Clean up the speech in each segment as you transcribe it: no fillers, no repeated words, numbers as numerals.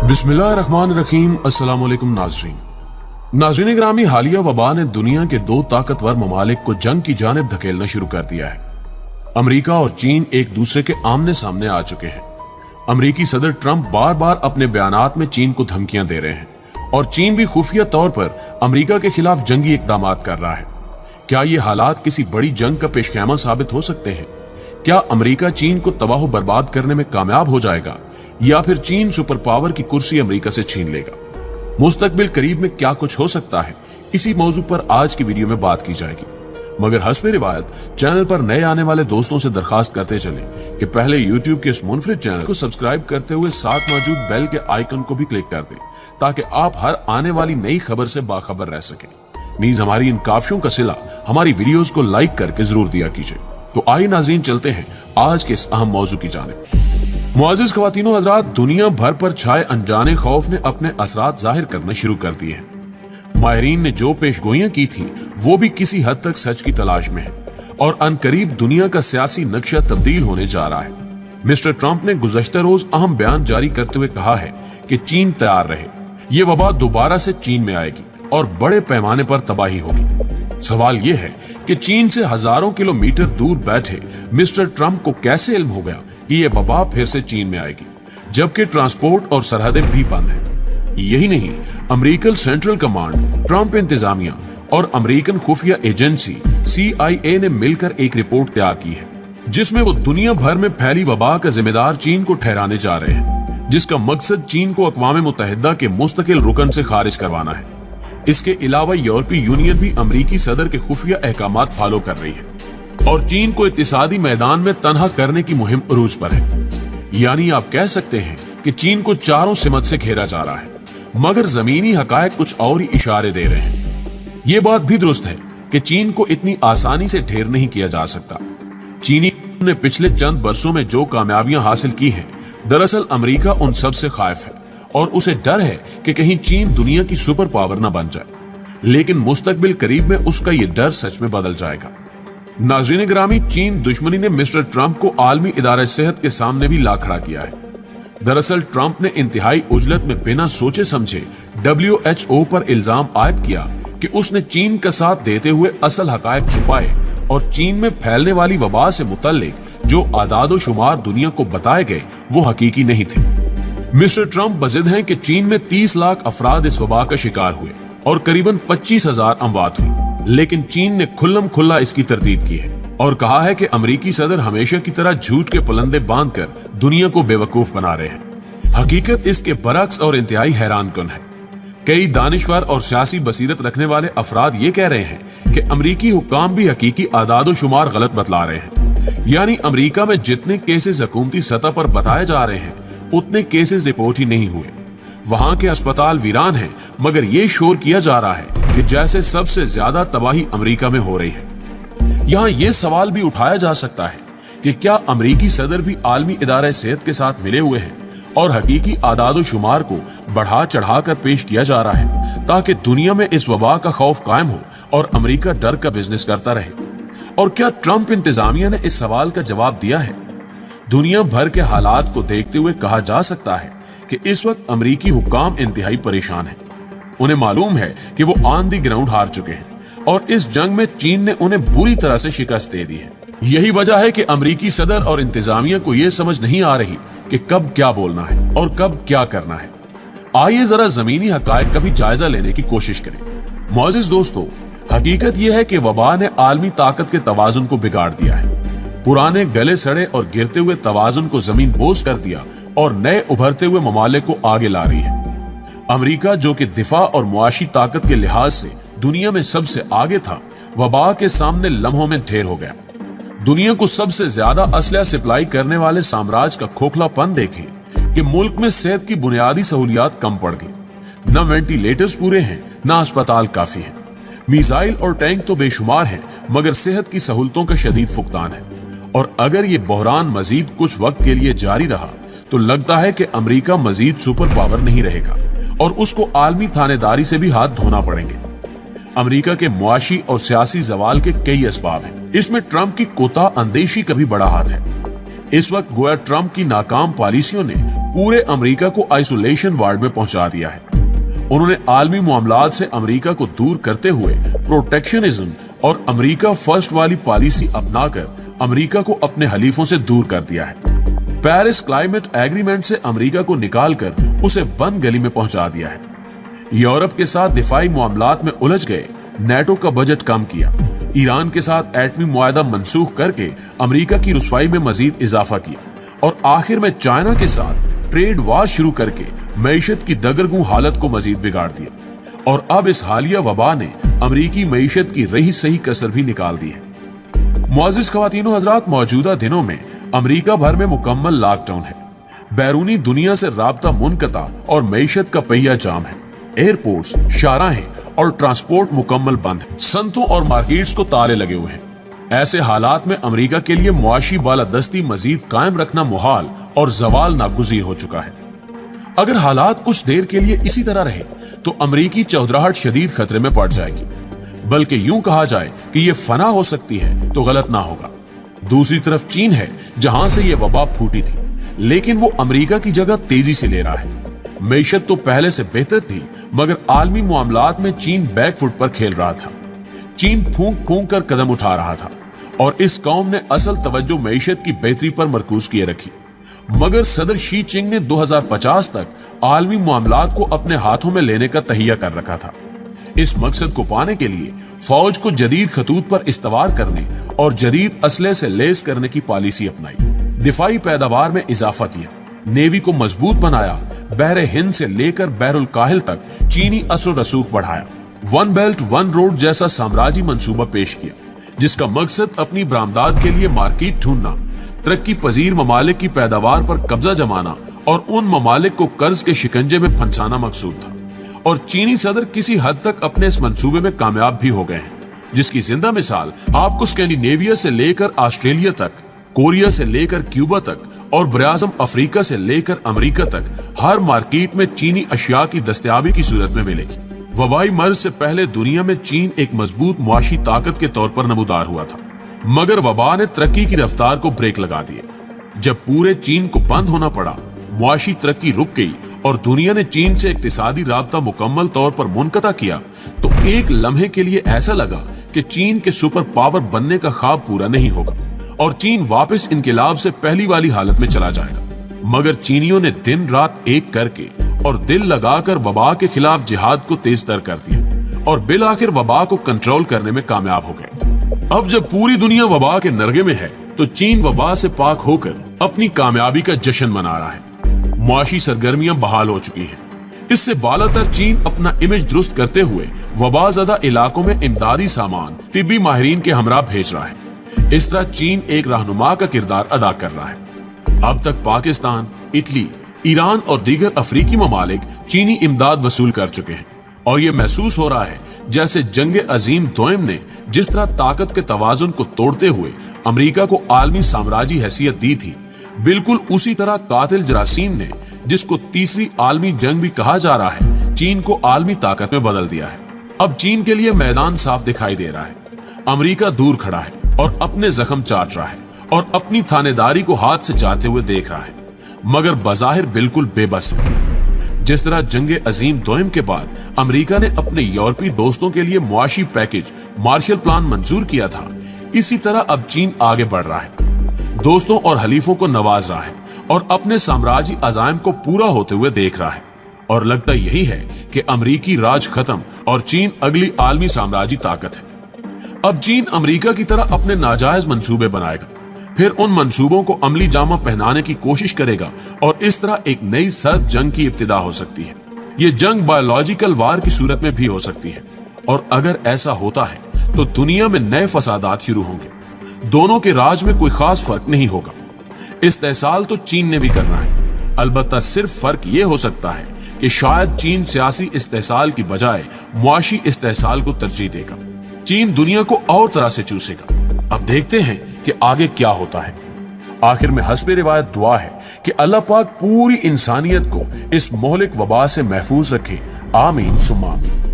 बिस्मिल्लाहिर्रहमानिर्रहीम। अस्सलाम वालेकुम नाज़रीन ग्रामी, हालिया वबा ने दुनिया के दो ताकतवर ममालिक को जंग की जानिब धकेलना शुरू कर दिया है। अमेरिका और चीन एक दूसरे के आमने सामने आ चुके हैं। अमेरिकी सदर ट्रंप बार बार अपने बयानात में चीन को धमकियां दे रहे हैं और चीन भी खुफिया तौर पर अमेरिका के खिलाफ जंगी इकदाम कर रहा है। क्या ये हालात किसी बड़ी जंग का पेशखेमा साबित हो सकते हैं? क्या अमेरिका चीन को तबाह बर्बाद करने में कामयाब हो जाएगा या फिर चीन सुपर पावर की कुर्सी अमेरिका से छीन लेगा? मुस्तकबिल करीब में क्या कुछ हो सकता है, इसी मौजू पर आज की वीडियो में बात की जाएगी। मगर हस्बे रिवायत चैनल पर नए आने वाले दोस्तों से दरखास्त करते चलें कि पहले YouTube के इस मुनफरिद चैनल को सब्सक्राइब करते हुए साथ मौजूद बेल के आइकन को भी क्लिक कर दें ताकि आप हर आने वाली नई खबर से बाखबर रह सकें। नीज हमारी इन काफियों का सिला हमारी वीडियोस को लाइक करके जरूर दिया कीजिए। तो आइए नाज़रीन, चलते हैं आज के इस अहम मौजू की जानिब। मुअज़्ज़िज़ ख़वातीन व हज़रात, दुनिया भर पर छाए अनजाने खौफ ने अपने असरात जाहिर करने शुरू कर दिए हैं। माहिरीन ने जो पेशगोइयां की थी वो भी किसी हद तक सच की तलाश में है और अनकरीब दुनिया का सियासी नक्शा तब्दील होने जा रहा है। मिस्टर ट्रंप ने गुज़श्ता रोज अहम बयान जारी करते हुए कहा है कि चीन तैयार रहे, ये वबा दोबारा से चीन में आएगी और बड़े पैमाने पर तबाही होगी। सवाल यह है कि चीन से हजारों किलोमीटर दूर बैठे मिस्टर ट्रंप को कैसे इल्म हो गया कि ये वबा फिर से चीन में आएगी, जबकि ट्रांसपोर्ट और सरहदें भी बंद हैं। यही नहीं, अमेरिकन सेंट्रल कमांड, ट्रंप इंतजामिया और अमेरिकन खुफिया एजेंसी CIA ने मिलकर एक रिपोर्ट तैयार की है जिसमें वो दुनिया भर में फैली वबा का जिम्मेदार चीन को ठहराने जा रहे हैं, जिसका मकसद चीन को अक़वाम मुत्तहिदा के मुस्तकिल रुकन से खारिज करवाना है। इसके अलावा यूरोपीय यूनियन भी अमेरिकी सदर के खुफिया अहकामात फॉलो कर रही है और चीन को इक्तिसादी मैदान में तनहा करने की मुहिम उरूज पर है। यानी आप कह सकते हैं कि चीन को चारों सिमत से घेरा जा रहा है, मगर जमीनी हकायक कुछ और ही इशारे दे रहे हैं। ये बात भी दुरुस्त है कि चीन को इतनी आसानी से ढेर नहीं किया जा सकता। चीनी ने पिछले चंद बरसों में जो कामयाबियां हासिल की हैं, दरअसल अमेरिका उन सब से खौफ है और उसे डर है कि कहीं चीन दुनिया की सुपर पावर न बन जाए। लेकिन मुस्तकबिल करीब में उसका ये डर सच में बदल जाएगा। नाज़रीन ग्रामी, चीन दुश्मनी ने मिस्टर ट्रंप को आलमी इदारे सेहत के सामने भी ला खड़ा किया है। दरअसल ट्रंप ने इंतहाई उजलत में बिना सोचे समझे WHO पर इल्जाम आयद किया कि उसने चीन का साथ देते हुए असल हकायक छुपाए और चीन में फैलने वाली वबा से मुतल्लिक जो आदादो शुमार दुनिया को बताए गए वो हकीकी नहीं थे। मिस्टर ट्रंप बजिद हैं कि चीन में 30 लाख अफराद इस वबा का शिकार हुए और करीबन 25,000 अमवात हुई, लेकिन चीन ने खुल्लम खुल्ला इसकी तरदीद की है और कहा है कि अमेरिकी सदर हमेशा की तरह झूठ के पुलंदे बांधकर दुनिया को बेवकूफ बना रहे हैं। हकीकत इसके बरक्स और इंतहाई हैरानकुन है। कई दानिशवर और सियासी बसीरत रखने वाले अफराद ये कह रहे हैं कि अमेरिकी हुक्काम भी हकीकी आदादो शुमार गलत बतला रहे हैं। यानी अमेरिका में जितने केसेस हुकूमती सतह पर बताए जा रहे हैं उतने केसेस रिपोर्ट ही नहीं हुए। वहां के अस्पताल वीरान हैं, मगर ये शोर किया जा रहा है कि जैसे सबसे ज्यादा तबाही अमेरिका में हो रही है। यहाँ ये सवाल भी उठाया जा सकता है कि क्या अमेरिकी सदर भी आलमी इदारे सेहत के साथ मिले हुए हैं और हकीकी आदादो शुमार को बढ़ा चढ़ा कर पेश किया जा रहा है ताकि दुनिया में इस वबा का खौफ कायम हो और अमेरिका डर का बिजनेस करता रहे। और क्या ट्रंप इंतजामिया ने इस सवाल का जवाब दिया है? दुनिया भर के हालात को देखते हुए कहा जा सकता है कि इस वक्त अमेरिकी हुक्काम इंतहाई परेशान हैं। उन्हें मालूम है कि वो ऑन दी ग्राउंड हार चुके हैं और इस जंग में चीन ने उन्हें बुरी तरह से शिकस्त दे दी है। यही वजह है कि अमेरिकी सदर और इंतजामिया को यह समझ नहीं आ रही कि कब क्या बोलना है और कब क्या करना है। आइए जरा जमीनी हकायक का भी जायजा लेने की कोशिश करें। मुअज़्ज़िज़ दोस्तों, हकीकत यह है कि वबा ने आलमी ताकत के तवाजुन को बिगाड़ दिया है। पुराने गले सड़े और गिरते हुए तवाजुन को जमीन बोझ कर दिया और नए उभरते हुए ममालिक को आगे ला रही है। अमेरिका, जो कि दिफा और मुआशी ताकत के लिहाज से दुनिया में सबसे आगे था, वबा के सामने लम्हों में ढेर हो गया। दुनिया को सबसे ज्यादा असलहा सप्लाई करने वाले साम्राज्य का खोखलापन देखें कि मुल्क में सेहत की बुनियादी सहूलियात कम पड़ गई। न वेंटिलेटर्स पूरे हैं, न अस्पताल काफी हैं। मिसाइल और टैंक तो बेशुमार हैं, मगर सेहत की सहूलतों का शदीद फुकदान है। और अगर ये बहरान मजीद कुछ वक्त के लिए जारी रहा तो लगता है कि अमेरिका मजीद सुपर पावर नहीं रहेगा और उसको आलमी थानेदारी से भी हाथ धोना पड़ेंगे। अमेरिका के मुआशी और सियासी जवाल के कई असबाब हैं। इसमें ट्रंप की कोता अंदेशी का भी बड़ा हाथ है। इस वक्त गोया ट्रंप की नाकाम पॉलिसियों ने पूरे अमेरिका को आइसोलेशन वार्ड में पहुंचा दिया है। उन्होंने आलमी मामलात से अमेरिका को दूर करते हुए प्रोटेक्शनिज्म और अमेरिका फर्स्ट वाली पॉलिसी अपनाकर अमेरिका को अपने हलीफों से दूर कर दिया है। पेरिस क्लाइमेट एग्रीमेंट से अमेरिका को निकालकर उसे बंद गली में पहुंचा दिया है। यूरोप के साथ दिफाई मामलात में उलझ गए, नेटो का बजट कम किया, ईरान के साथ एटमी मुआहदा मनसूख करके अमेरिका की रुसवाई में मजीद इजाफा किया और आखिर में चाइना के साथ ट्रेड वार शुरू करके मईशत की दगरगू हालत को मजीद बिगाड़ दिया। और अब इस हालिया वबा ने अमेरिकी मईशत की रही सही कसर भी निकाल दी है। मुअज़्ज़िज़ ख़वातीन व हज़रात, मौजूदा दिनों में अमेरिका भर में मुकम्मल लॉकडाउन है। बैरूनी दुनिया से राब्ता मुनक़ता और मईशत का पहिया जाम है। एयरपोर्ट्स, शाहराहें और ट्रांसपोर्ट मुकम्मल बंद है। संतों और मार्केट्स को ताले लगे हुए हैं। ऐसे हालात में अमेरिका के लिए मुआशी बालादस्ती मजीद कायम रखना मुहाल और जवाल नागुज़ीर हो चुका है। अगर हालात कुछ देर के लिए इसी तरह रहे तो अमेरिकी चौधराहट शदीद खतरे में पड़ जाएगी। बल्कि यूं कहा जाए कि ये फना हो सकती है तो गलत ना होगा। दूसरी तरफ चीन है, जहां से ये वबा फूटी थी, लेकिन वो अमेरिका की जगह तेजी से ले रहा है। मईशत तो पहले से बेहतर थी, मगर आलमी मामलात में चीन बैकफुट पर खेल रहा था। चीन फूंक फूंक कर कदम उठा रहा था और इस कौम ने असल तवज्जो मईशत की बेहतरी पर मरकूज किए रखी। मगर सदर शी चिंग ने 2050 तक आलमी मामलात को अपने हाथों में लेने का तहिया कर रखा था। इस मकसद को पाने के लिए फौज को जदीद खतूत पर इस्तवार करने और जदीद असले से लेस करने की पॉलिसी अपनाई। दिफाई पैदावार में इजाफा किया, नेवी को मजबूत बनाया, बहरे हिंद से लेकर बहरुल काहिल तक चीनी असर रसूख बढ़ाया, वन बेल्ट वन रोड जैसा साम्राज्य मंसूबा पेश किया, जिसका मकसद अपनी बरामदात के लिए मार्केट ढूंढना, तरक्की पजीर ममालिक की पैदावार पर कब्जा जमाना और उन ममालिक को कर्ज के शिकंजे में फंसाना मकसूद था। और चीनी सदर किसी हद तक अपने इस मंसूबे में कामयाब भी हो गए हैं, जिसकी जिंदा मिसाल आपको स्कैंडिनेविया से लेकर ऑस्ट्रेलिया तक, कोरिया से लेकर क्यूबा तक और बराज़म अफ्रीका से लेकर अमेरिका तक हर मार्केट में चीनी अशिया की दस्तयाबी की सूरत में मिलेगी। वबाई मर्ज से पहले दुनिया में चीन एक मजबूत मुआशी ताकत के तौर पर नमूदार हुआ था, मगर वबा ने तरक्की की रफ्तार को ब्रेक लगा दिया। जब पूरे चीन को बंद होना पड़ा, मुआशी तरक्की रुक गई और दुनिया ने चीन से इक्तिसादी राब्ता मुकम्मल तौर पर मुनक़ता किया, तो एक लम्हे के लिए ऐसा लगा कि चीन के सुपर पावर बनने का ख्वाब पूरा नहीं होगा और चीन वापस इनकलाब से पहली वाली हालत में चला जाएगा। मगर चीनियों ने दिन रात एक करके और दिल लगाकर वबा के खिलाफ जिहाद को तेज तर कर दिया और बिल आखिर वबा को कंट्रोल करने में कामयाब हो गए। अब जब पूरी दुनिया वबा के नरगे में है, तो चीन वबा से पाक होकर अपनी कामयाबी का जश्न मना रहा है। मुआशी सरगर्मियां बहाल हो चुकी हैं। इससे बालातर चीन अपना इमेज दुरुस्त करते हुए वबाज़दा इलाकों में इमदादी सामान तिब्बी माहिरीन के हमरा भेज रहा है। इस तरह चीन एक रहनुमा का किरदार अदा कर रहा है। अब तक पाकिस्तान, इटली, ईरान और दीगर अफ्रीकी ममालिक चीनी इमदाद वसूल कर चुके हैं और ये महसूस हो रहा है जैसे जंग अजीम दोयम ने जिस तरह ताकत के तवाजुन को तोड़ते हुए अमेरिका को आलमी साम्राज्य हैसियत दी थी, बिल्कुल उसी तरह कातिल जरासीम ने, जिसको तीसरी आलमी जंग भी कहा जा रहा है, चीन को आलमी ताकत में बदल दिया है। अब चीन के लिए मैदान साफ दिखाई दे रहा है। अमेरिका दूर खड़ा है और अपने जख्म चाट रहा है और अपनी थानेदारी को हाथ से जाते हुए देख रहा है, मगर बज़ाहिर बिल्कुल बेबस है। जिस तरह जंग अजीम दोयम के बाद अमेरिका ने अपने यूरोपीय दोस्तों के लिए मुआशी पैकेज मार्शल प्लान मंजूर किया था, इसी तरह अब चीन आगे बढ़ रहा है, दोस्तों और हलीफों को नवाज रहा है और अपने साम्राज्य अज़ाइम को पूरा होते हुए देख रहा है। और लगता यही है कि अमेरिकी राज खत्म और चीन अगली आलमी साम्राज्य ताकत है। अब चीन अमेरिका की तरह अपने नाजायज मंसूबे बनाएगा, फिर उन मंसूबों को अमली जामा पहनाने की कोशिश करेगा और इस तरह एक नई सर्द जंग की इब्तिदा हो सकती है। ये जंग बायोलॉजिकल वार की सूरत में भी हो सकती है और अगर ऐसा होता है तो दुनिया में नए फसादात शुरू होंगे। दोनों के राज में कोई खास फर्क नहीं होगा। इस्तेसाल तो चीन ने भी करना है, अलबत्ता सिर्फ फर्क ये हो सकता है कि शायद चीन सियासी इस्तेसाल की बजाय मुआशी इस्तेसाल को तरजीह देगा। चीन दुनिया को और तरह से चूसेगा। अब देखते हैं कि आगे क्या होता है। आखिर में हस्बे रिवायत दुआ है कि अल्लाह पाक पूरी इंसानियत को इस मोहलिक वबा से महफूज रखे। आमीन सुम्मा आमीन।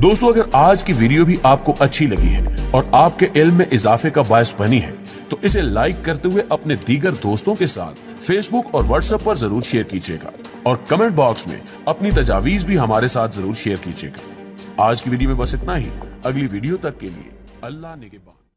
दोस्तों, अगर आज की वीडियो भी आपको अच्छी लगी है और आपके इल्म में इजाफे का बायस बनी है, तो इसे लाइक करते हुए अपने दीगर दोस्तों के साथ फेसबुक और व्हाट्सएप पर जरूर शेयर कीजिएगा और कमेंट बॉक्स में अपनी तजावीज भी हमारे साथ जरूर शेयर कीजिएगा। आज की वीडियो में बस इतना ही। अगली वीडियो तक के लिए अल्लाह निगहबान।